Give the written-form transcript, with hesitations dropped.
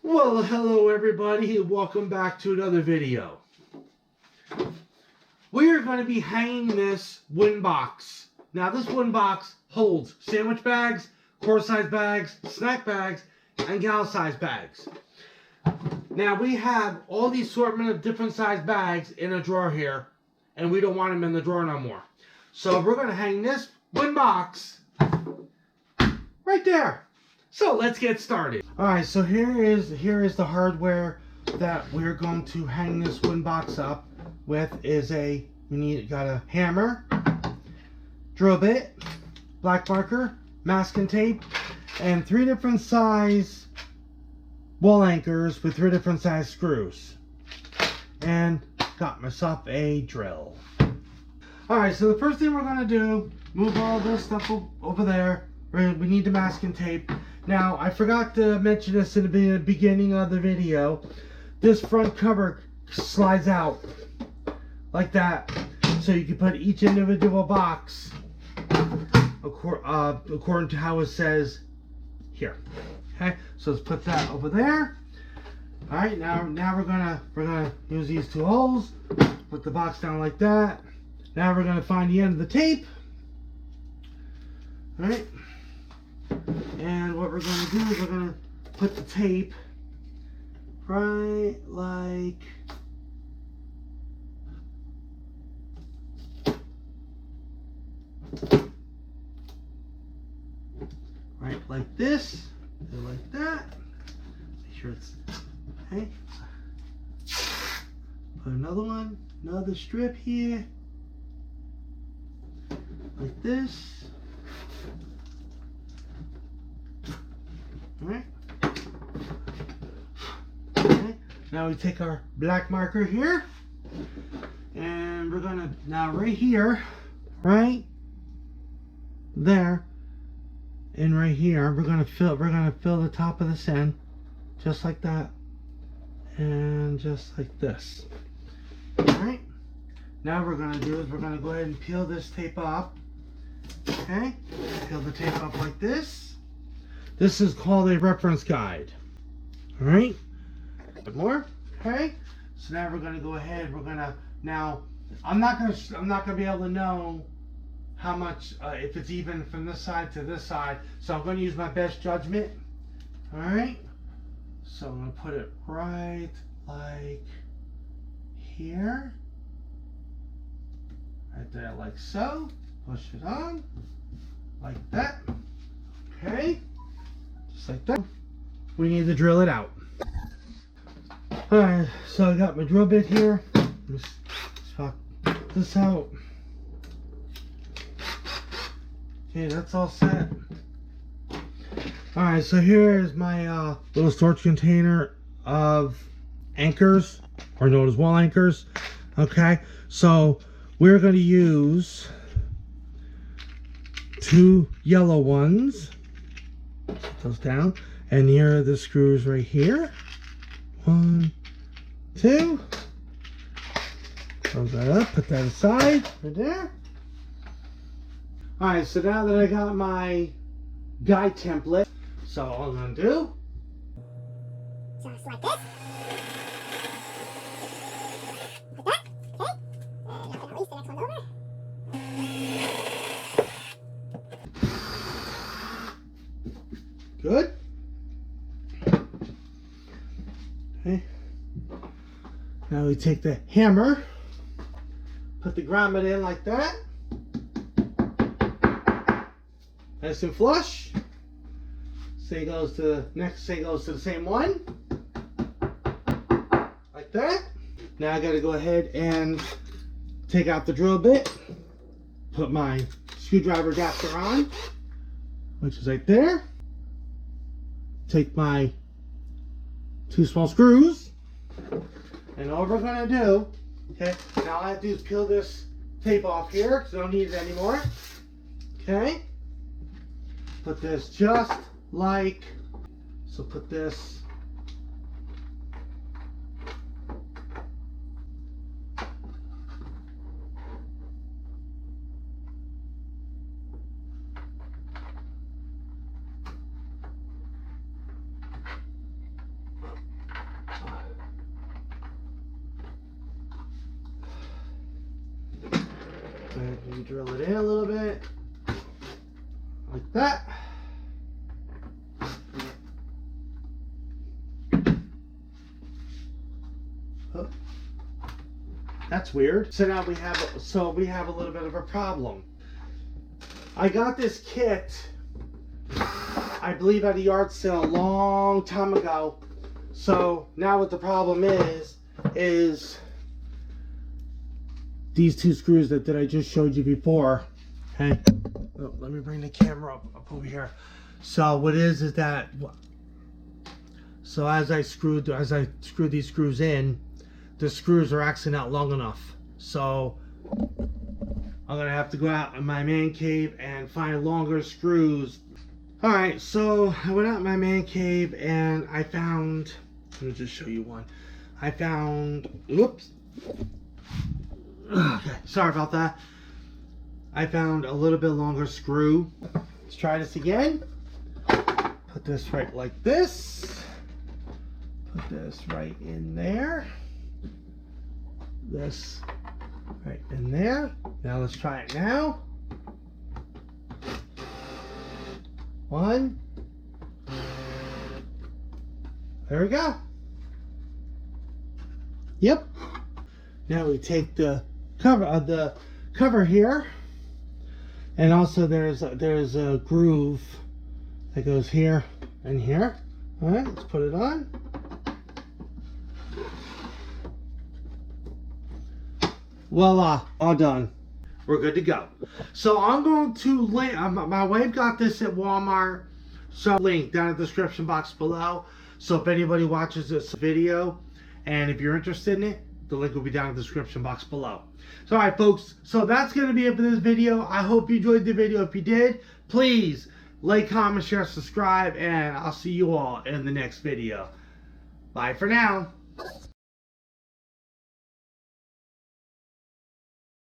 Well, hello everybody, and welcome back to another video. We are going to be hanging this wooden box. Now this wooden box holds sandwich bags, quart size bags, snack bags, and gallon size bags. Now we have all the assortment of different size bags in a drawer here, and we don't want them in the drawer no more. So we're going to hang this wooden box right there. So let's get started. Alright, so here is the hardware that we're going to hang this wooden box up with. Got a hammer, drill bit, black marker, masking tape, and 3 different size wall anchors with 3 different size screws. And got myself a drill. Alright, so the first thing we're going to do, move all this stuff over there. We need the masking tape. Now, I forgot to mention this in the beginning of the video. This front cover slides out like that, so you can put each individual box according to how it says here. Okay, so let's put that over there. All right, now we're gonna use these 2 holes. Put the box down like that. Now we're gonna find the end of the tape. All right. And what we're going to do is we're going to put the tape right like this, and like that. Make sure it's okay. Put another strip here, like this. Alright. Okay. Now we take our black marker here, and we're gonna right here, right there, and right here, we're gonna fill the top of this in, just like that, and just like this. Alright. Now what we're gonna do is we're gonna go ahead and peel this tape up. Okay. Peel the tape up like this. This is called a reference guide. All right. One more. Okay. So now we're going to go ahead. I'm not going to be able to know how much if it's even from this side to this side. So I'm going to use my best judgment. All right. So I'm going to put it right like here, right there, like so. Push it on, like that. Okay. Just like that. We need to drill it out. Alright, so I got my drill bit here. Let's pop this out. Okay, that's all set. Alright, so here is my little storage container of anchors, or known as wall anchors. Okay, so we're going to use 2 yellow ones. Put those down, and here are the screws right here. 1, 2. Close that up, put that aside right there. Alright, so now that I got my guide template, so all I'm gonna do, just like this. Like that. Okay. And I can release the next one over. good. Okay. Now we take the hammer, put the grommet in like that. Nice and flush. Say goes to the same one. Like that. Now I gotta go ahead and take out the drill bit. Put my screwdriver adapter on, which is right there. Take my 2 small screws, and all we're gonna do, okay, now all I have to do is peel this tape off here because I don't need it anymore. Okay, put this just like so. Put this And you drill it in a little bit. Like that. Oh. That's weird. So now we have a little bit of a problem. I got this kit, I believe, at a yard sale a long time ago. So now what the problem is these two screws that I just showed you before. Okay. Oh, let me bring the camera up over here. So what is that? So as I screw these screws in, the screws are actually not long enough. So I'm gonna have to go out in my man cave and find longer screws. Alright, so I went out in my man cave and I found, let me just show you one. I found, whoops. Okay, sorry about that. I found a little bit longer screw. Let's try this again. Put this right like this. Put this right in there. This right in there. Now let's try it now. One. There we go. Yep. Now we take the cover here, and also there's a groove that goes here and here. All right, let's put it on. Voila, all done. We're good to go. So I'm going to link, my wife got this at Walmart, so link down in the description box below. So if anybody watches this video, and if you're interested in it, the link will be down in the description box below. So alright folks, so that's going to be it for this video. I hope you enjoyed the video. If you did, please like, comment, share, subscribe, and I'll see you all in the next video. Bye for now.